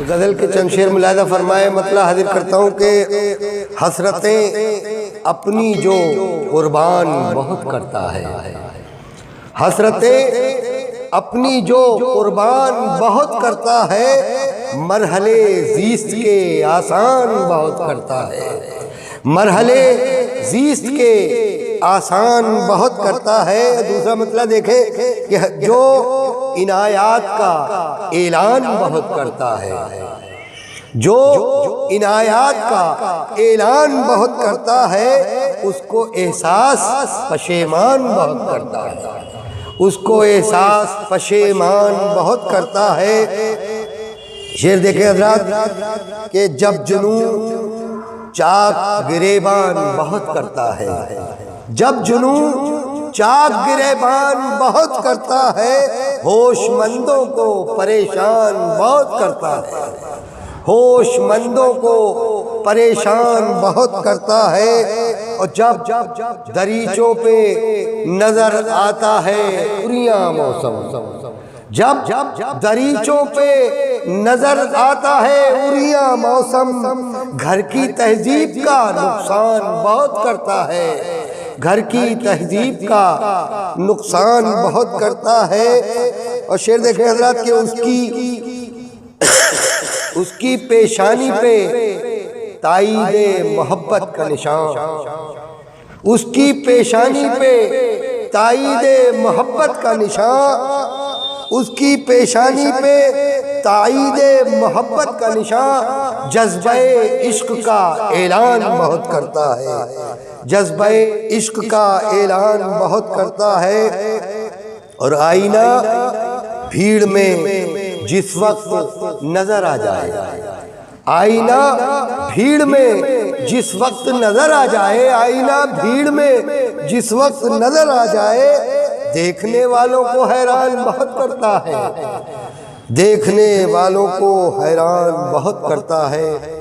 गज़ल के चंद शेर मुलाहिज़ा फरमाए। मतलब हाजिर करता हूँ कि हसरतें अपनी जो कुर्बान बहुत करता है, हसरतें अपनी जो कुर्बान बहुत करता है, मरहले ज़ीस्त के आसान बहुत करता है, मरहले ज़ीस्त के आसान बहुत करता है। दूसरा मतलब देखें कि जो इनायात का ऐलान बहुत करता है, जो इनायात का ऐलान बहुत करता है, उसको एहसास पशेमान बहुत करता है, उसको एहसास पशेमान बहुत करता है। शेर देखे हज़रात कि जब जुनून चाक गिरेबान बहुत करता है, जब जुनून चाक गिरेबान बहुत करता है, होशमंदों को परेशान बहुत करता है, होशमंदों को परेशान बहुत करता है। और जब दरीचों पे नजर आता है उरिया मौसम, जब दरीचों पे नजर आता है उरिया मौसम, घर की तहजीब का नुकसान बहुत करता है, घर की तहजीब का नुकसान बहुत करता है। और शेर देखें हज़रात कि उसकी पेशानी पे ताईदे मोहब्बत का निशान, उसकी पेशानी पे ताईदे मोहब्बत का निशान, उसकी पेशानी पे ताईदे मोहब्बत का निशान, जज्बे इश्क का ऐलान बहुत करता है, जज्बे इश्क का ऐलान बहुत करता है। और आईना भीड़ में जिस वक्त नजर आ जाए, आईना भीड़ में जिस वक्त नजर आ जाए, आईना भीड़ में जिस वक्त नजर आ जाए, देखने वालों को हैरान बहुत करता है, देखने वालों को हैरान बहुत करता है।